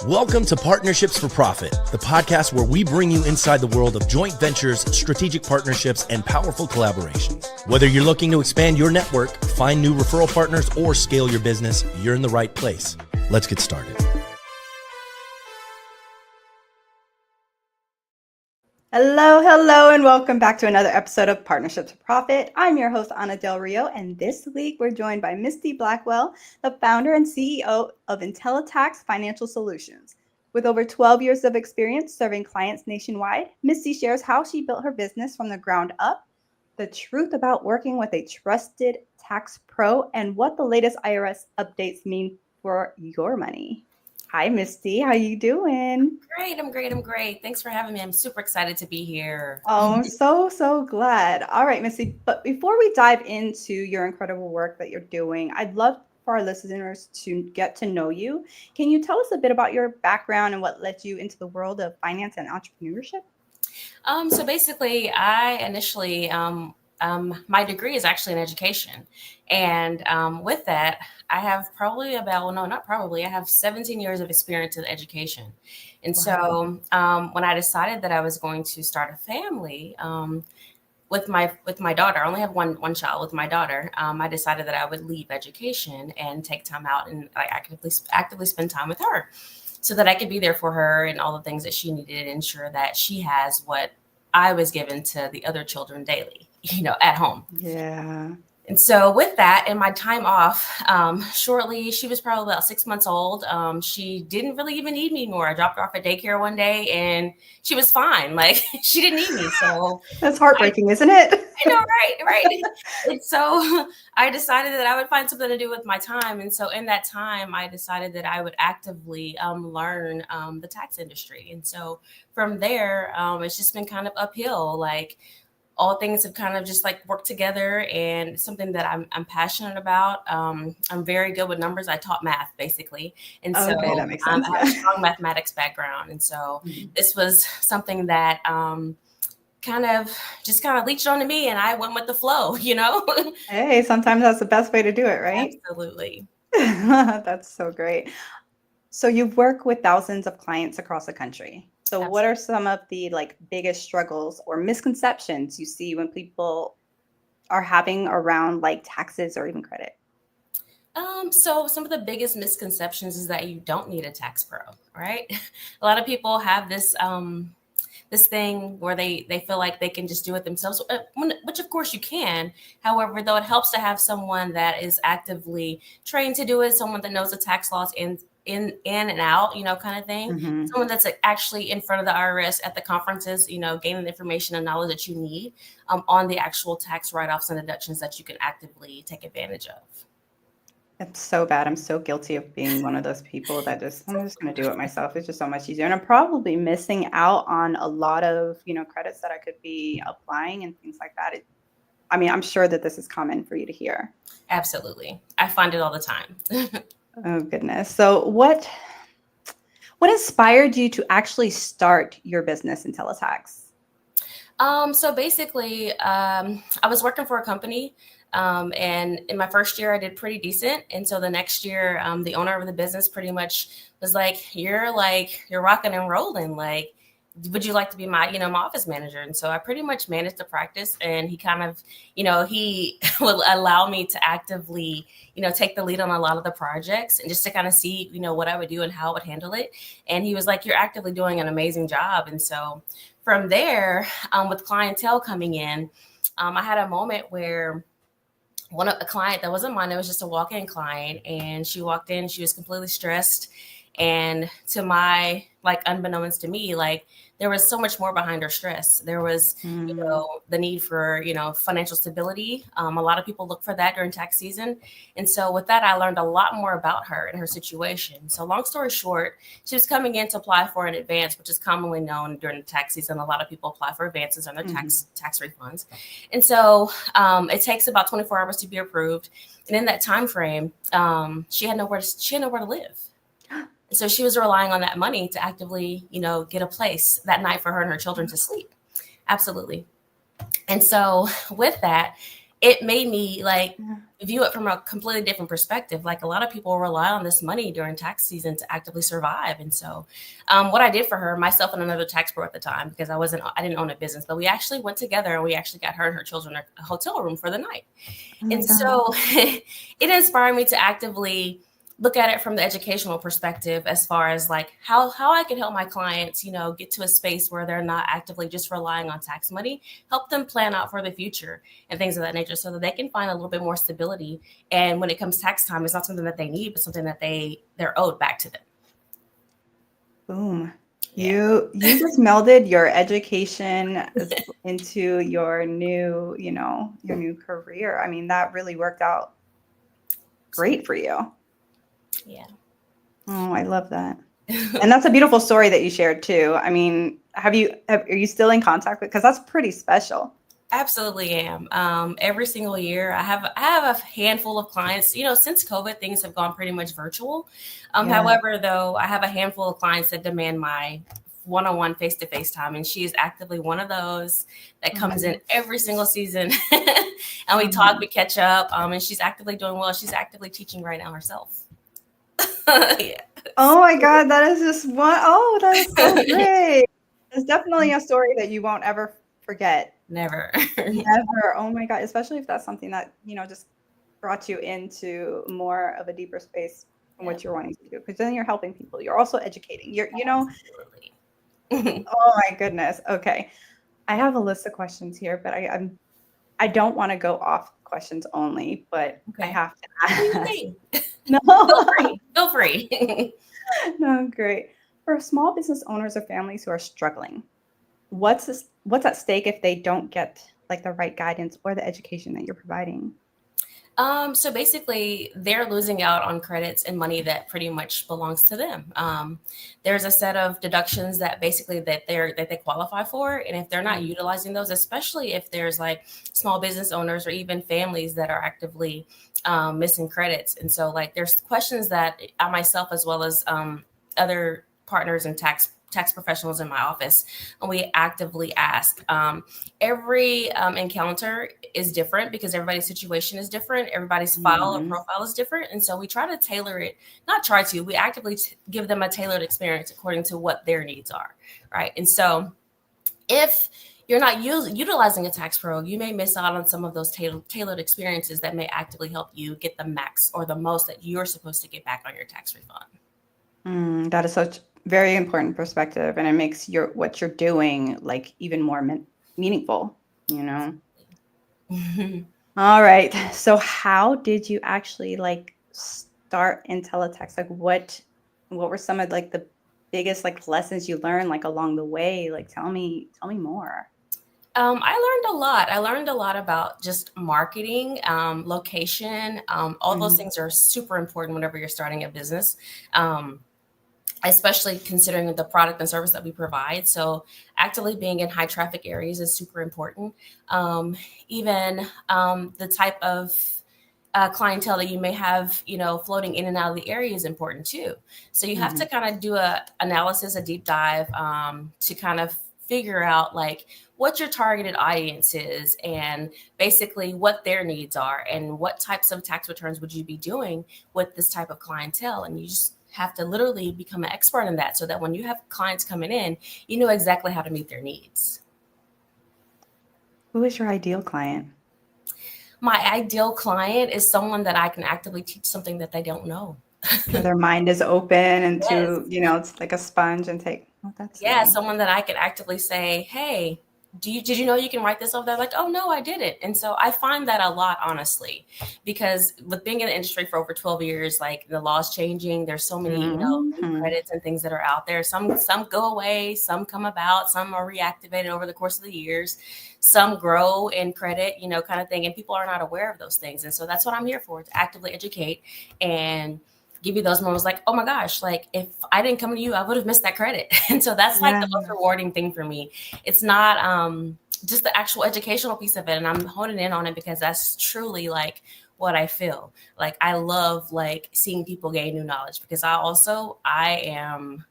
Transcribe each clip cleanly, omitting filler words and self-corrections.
Welcome to Partnerships for Profit, the podcast where we bring you inside the world of joint ventures, strategic partnerships, and powerful collaborations. Whether you're looking to expand your network, find new referral partners, or scale your business, you're in the right place. Let's get started. Hello, and welcome back to another episode of Partnerships for Profit. I'm your host, Ana Del Rio, and this week we're joined by Misti Blackwell, the founder and CEO of Intellitax Financial Solutions. With over 12 years of experience serving clients nationwide, Misti shares how she built her business from the ground up, the truth about working with a trusted tax pro, and what the latest IRS updates mean for your money. Hi, Misti. How you doing? I'm great. Thanks for having me. I'm super excited to be here. Oh, I'm so glad. All right, Misti. But before we dive into your incredible work that you're doing, I'd love for our listeners to get to know you. Can you tell us a bit about your background and what led you into the world of finance and entrepreneurship? So basically, I initially, my degree is actually in education. And with that, I have I have 17 years of experience in education. And so when I decided that I was going to start a family with my daughter, I only have one child with my daughter, I decided that I would leave education and take time out and actively spend time with her so that I could be there for her and all the things that she needed and ensure that she has what I was given to the other children daily, at home. Yeah. And so with that, in my time off, shortly, she was probably about 6 months old. She didn't really even need me anymore. I dropped her off at daycare one day and she was fine. Like she didn't need me. So that's heartbreaking, isn't it? I know, right. And so I decided that I would find something to do with my time. And so in that time, I decided that I would actively learn the tax industry. And so from there, it's just been kind of uphill. Like all things have kind of just like worked together, and something that I'm passionate about. I'm very good with numbers. I taught math basically. And so that makes sense. I have a strong mathematics background. And so this was something that kind of leached onto me, and I went with the flow, Hey, sometimes that's the best way to do it, right? Absolutely. That's so great. So you work with thousands of clients across the country. So what are some of the biggest struggles or misconceptions you see when people are having around taxes or even credit? So some of the biggest misconceptions is that you don't need a tax pro, right? A lot of people have this this thing where they feel like they can just do it themselves, which of course you can. However, though, it helps to have someone that is actively trained to do it, someone that knows the tax laws in and out, kind of thing. Mm-hmm. Someone that's actually in front of the IRS at the conferences, gaining the information and knowledge that you need on the actual tax write-offs and deductions that you can actively take advantage of. It's so bad. I'm so guilty of being one of those people that I'm just going to do it myself. It's just so much easier. And I'm probably missing out on a lot of, credits that I could be applying and things like that. I'm sure that this is common for you to hear. Absolutely. I find it all the time. Oh, goodness. So what inspired you to actually start your business Intellitax? So basically, I was working for a company, and in my first year, I did pretty decent. And so the next year, the owner of the business pretty much was like, you're rocking and rolling. Like, would you like to be my office manager? And so I pretty much managed the practice, and he kind of, he will allow me to actively, take the lead on a lot of the projects and just to kind of see, what I would do and how I would handle it. And he was like, you're actively doing an amazing job. And so from there, with clientele coming in, I had a moment where a client that wasn't mine, it was just a walk-in client, and she walked in, she was completely stressed. And to my, unbeknownst to me, there was so much more behind her stress. There was, the need for, financial stability. A lot of people look for that during tax season. And so with that, I learned a lot more about her and her situation. So long story short, she was coming in to apply for an advance, which is commonly known during the tax season. A lot of people apply for advances on their tax refunds. And so it takes about 24 hours to be approved. And in that time frame, she had nowhere to live. So she was relying on that money to actively, get a place that night for her and her children to sleep. Absolutely. And so with that, it made me like view it from a completely different perspective. Like a lot of people rely on this money during tax season to actively survive. And so what I did for her, myself and another tax pro at the time, because I didn't own a business, but we actually went together and we actually got her and her children a hotel room for the night. And so it inspired me to actively look at it from the educational perspective, as far as like how I can help my clients, get to a space where they're not actively just relying on tax money, help them plan out for the future and things of that nature, so that they can find a little bit more stability. And when it comes tax time, it's not something that they need, but something that they're owed back to them. Boom. Yeah. You just melded your education into your new, your new career. I mean, that really worked out great for you. Yeah. Oh, I love that. And that's a beautiful story that you shared too. I mean, are you still in contact with, because that's pretty special. Absolutely am. Every single year I have a handful of clients, since COVID, things have gone pretty much virtual. However, though, I have a handful of clients that demand my one-on-one face-to-face time. And she is actively one of those that comes in every single season. And we talk, we catch up. And she's actively doing well. She's actively teaching right now herself. Yeah. Oh my God, that is just one. Oh, that is so great. It's definitely a story that you won't ever forget. Never. Never. Oh my God, especially if that's something that, just brought you into more of a deeper space from what you're wanting to do. Because then you're helping people. You're also educating. Absolutely. Oh my goodness. Okay. I have a list of questions here, but I don't want to go off questions only, but I have to ask. No. Feel free. No, great. For small business owners or families who are struggling, what's at stake if they don't get like the right guidance or the education that you're providing? So basically, they're losing out on credits and money that pretty much belongs to them. There's a set of deductions that basically that they qualify for, and if they're not utilizing those, especially if there's like small business owners or even families that are actively missing credits, and so like there's questions that I myself, as well as other partners and tax professionals in my office, and we actively ask. Every encounter is different because everybody's situation is different. Everybody's file or profile is different. And so we try to tailor it, we actively give them a tailored experience according to what their needs are, right? And so if you're not utilizing a tax pro, you may miss out on some of those tailored experiences that may actively help you get the max or the most that you're supposed to get back on your tax refund. That is such very important perspective, and it makes what you're doing like even more meaningful, All right. So how did you actually like start Intellitax? Like what were some of like the biggest like lessons you learned like along the way? Like tell me more. I learned a lot. I learned a lot about just marketing, location. All those things are super important whenever you're starting a business. Especially considering the product and service that we provide. So actively being in high traffic areas is super important. Even the type of clientele that you may have, floating in and out of the area is important too. So you have to kind of do a deep dive to kind of figure out like what your targeted audience is and basically what their needs are and what types of tax returns would you be doing with this type of clientele. And you just have to literally become an expert in that so that when you have clients coming in, you know exactly how to meet their needs. Who is your ideal client? My ideal client is someone that I can actively teach something that they don't know. Their mind is open and it's like a sponge and take. Oh, that's nice. Someone that I can actively say, hey, did you know you can write this over there? Like, oh no, I didn't. And so I find that a lot, honestly, because with being in the industry for over 12 years, like the law's changing. There's so many, new credits and things that are out there. Some go away, some come about, some are reactivated over the course of the years. Some grow in credit, kind of thing. And people are not aware of those things. And so that's what I'm here for, to actively educate and give you those moments like, oh my gosh, like if I didn't come to you, I would have missed that credit. And so that's like the most rewarding thing for me. It's not just the actual educational piece of it. And I'm honing in on it because that's truly like what I feel. Like I love like seeing people gain new knowledge because I am,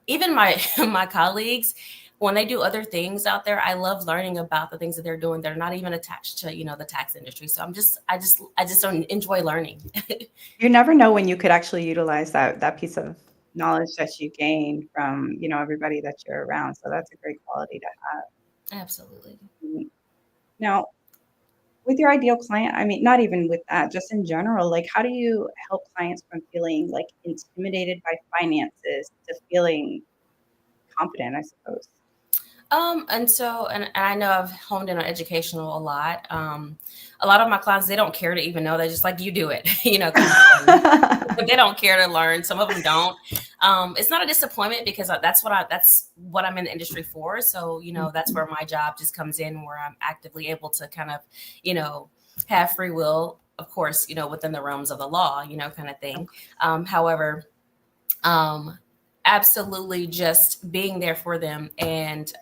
even my colleagues, when they do other things out there, I love learning about the things that they're doing that are not even attached to, the tax industry. So I just don't enjoy learning. You never know when you could actually utilize that piece of knowledge that you gain from, everybody that you're around. So that's a great quality to have. Absolutely. Now, with your ideal client, I mean, not even with that, just in general, like how do you help clients from feeling like intimidated by finances to feeling confident, I suppose? And I know I've honed in on educational a lot. A lot of my clients, they don't care to even know. They're just like, you do it, kind of thing. But they don't care to learn. Some of them don't. It's not a disappointment because that's what I'm in the industry for. So, that's where my job just comes in, where I'm actively able to kind of, have free will, of course, within the realms of the law, kind of thing. However, absolutely just being there for them and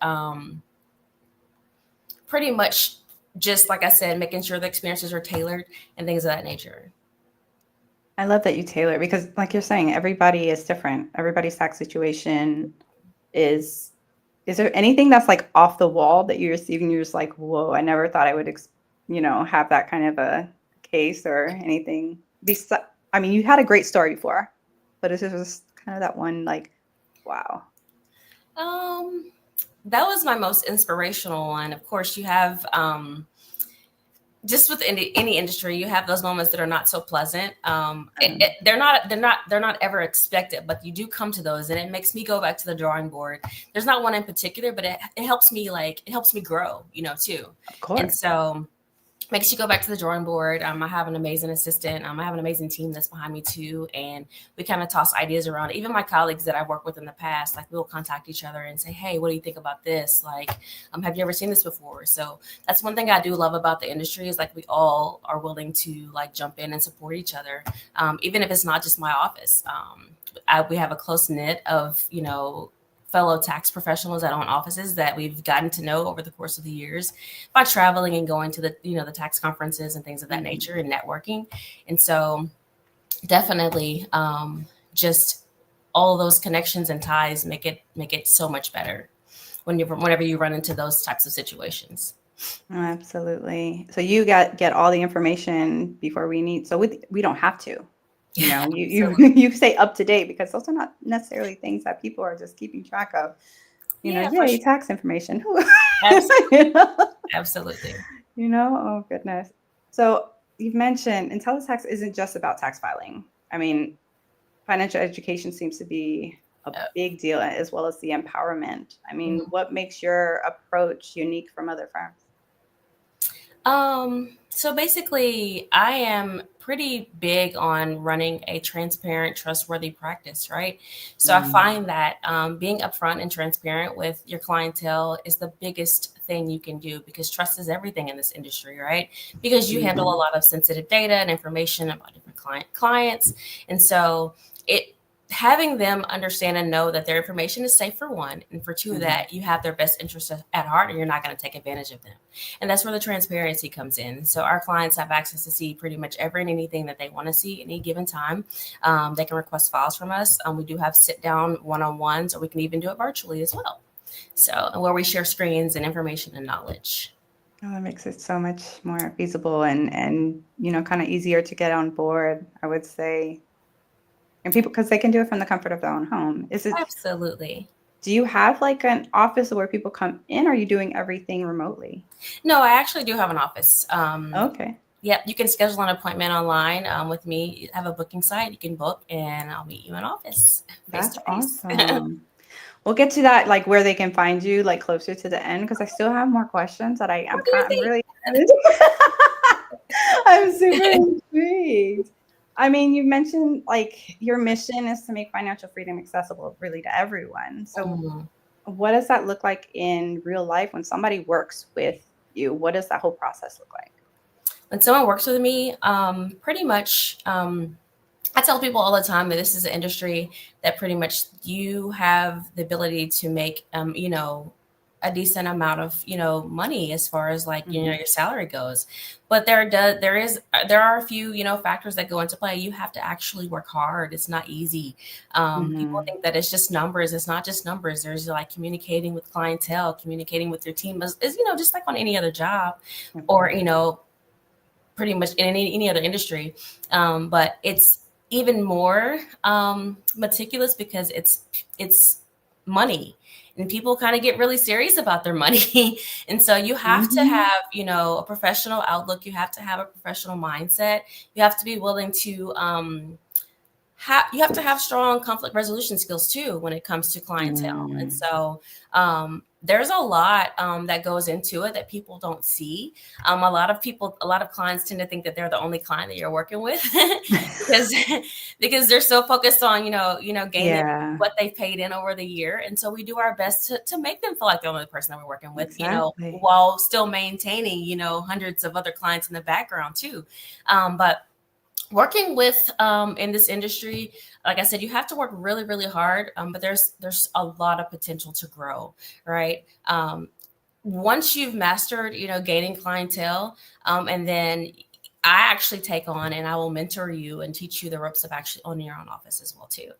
pretty much just like I said, making sure the experiences are tailored and things of that nature. I love that you tailor because like you're saying, everybody is different. Everybody's tax situation is there anything that's like off the wall that you receive and you're just like, whoa, I never thought I would, have that kind of a case or anything. I mean, you had a great story before, but it's just kind of that one, like, wow. That was my most inspirational one. Of course, you have just with any industry, you have those moments that are not so pleasant. They're not ever expected, but you do come to those, and it makes me go back to the drawing board. There's not one in particular, but it helps me grow, too. Of course. And so makes you go back to the drawing board. I have an amazing assistant. I have an amazing team that's behind me too. And we kind of toss ideas around. Even my colleagues that I've worked with in the past, like we'll contact each other and say, hey, what do you think about this? Like, have you ever seen this before? So that's one thing I do love about the industry is like we all are willing to like jump in and support each other. Even if it's not just my office. We have a close knit of, fellow tax professionals that own offices that we've gotten to know over the course of the years by traveling and going to the, the tax conferences and things of that nature and networking. And so definitely just all of those connections and ties make it so much better whenever you run into those types of situations. Oh, absolutely. So you get all the information before we meet. So we don't have to. You stay up to date because those are not necessarily things that people are just keeping track of. Sure. Tax information. Absolutely. Absolutely. Oh goodness. So you've mentioned Intellitax isn't just about tax filing. I mean, financial education seems to be a big deal as well as the empowerment. I mean, what makes your approach unique from other firms? So basically, I am pretty big on running a transparent, trustworthy practice, right? So I find that being upfront and transparent with your clientele is the biggest thing you can do because trust is everything in this industry, right? Because you handle a lot of sensitive data and information about different clients. And so having them understand and know that their information is safe for one, and for two, that you have their best interests at heart and you're not going to take advantage of them. And that's where the transparency comes in. So our clients have access to see pretty much every and anything that they want to see at any given time. They can request files from us. We do have sit down one-on-ones, or we can even do it virtually as well. So where we share screens and information and knowledge. Oh, that makes it so much more feasible and kind of easier to get on board, I would say. And people, because they can do it from the comfort of their own home. Absolutely. Do you have like an office where people come in? Or are you doing everything remotely? No, I actually do have an office. Okay. Yeah, you can schedule an appointment online with me. You have a booking site. You can book, and I'll meet you in office. That's awesome. We'll get to that, like where they can find you, like closer to the end, because I still have more questions that I'm really. I'm super intrigued. I mean, you mentioned like your mission is to make financial freedom accessible really to everyone. So what does that look like in real life when somebody works with you? What does that whole process look like? When someone works with me, pretty much, I tell people all the time that this is an industry that pretty much you have the ability to make, a decent amount of, money as far as like, your salary goes. But there are a few, factors that go into play. You have to actually work hard. It's not easy. People think that it's just numbers. It's not just numbers. There's like communicating with clientele, communicating with your team is just like on any other job or, pretty much in any other industry. But it's even more meticulous because it's money. And people kind of get really serious about their money. And so you have to have, a professional outlook. You have to have a professional mindset. You have to be willing to you have to have strong conflict resolution skills too when it comes to clientele. And so there's a lot that goes into it that people don't see. A lot of clients tend to think that they're the only client that you're working with because they're so focused on, gaining what they've paid in over the year. And so we do our best to make them feel like they're the only person that we're working with, while still maintaining, hundreds of other clients in the background too. But working with in this industry, like I said, you have to work really, really hard, but there's a lot of potential to grow, right? Once you've mastered, gaining clientele, and then I actually take on and I will mentor you and teach you the ropes of actually owning your own office as well too.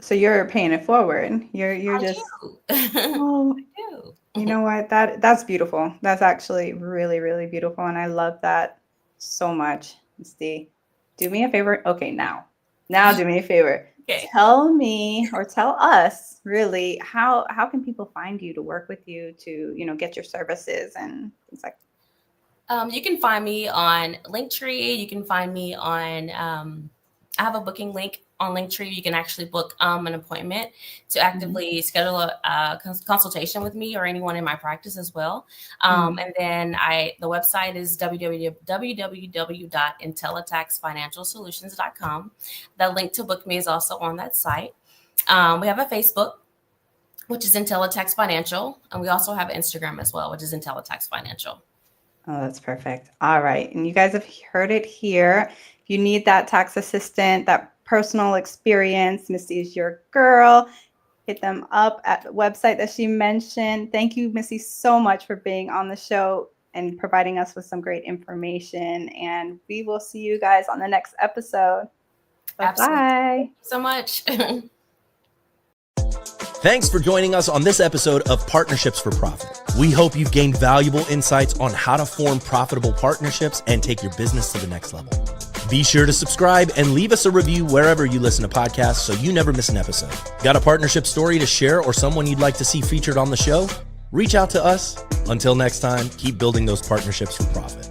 So you're paying it forward. You're I just do. oh, I do. you know what? That's beautiful. That's actually really, really beautiful, and I love that so much. Misty, do me a favor. Okay, now do me a favor. Okay. Tell me or tell us really how can people find you to work with you to, get your services and things like that. You can find me on Linktree. You can find me on, I have a booking link on Linktree. You can actually book an appointment to actively schedule a consultation with me or anyone in my practice as well. And then the website is www.intellitaxfinancialsolutions.com. The link to book me is also on that site. We have a Facebook, which is Intellitax Financial. And we also have Instagram as well, which is Intellitax Financial. Oh, that's perfect. All right. And you guys have heard it here. If you need that tax assistant, that personal experience, Misty is your girl. Hit them up at the website that she mentioned. Thank you, Misty, so much for being on the show and providing us with some great information. And we will see you guys on the next episode. Bye-bye. Thank you so much. Thanks for joining us on this episode of Partnerships for Profit. We hope you've gained valuable insights on how to form profitable partnerships and take your business to the next level. Be sure to subscribe and leave us a review wherever you listen to podcasts so you never miss an episode. Got a partnership story to share or someone you'd like to see featured on the show? Reach out to us. Until next time, keep building those partnerships for profit.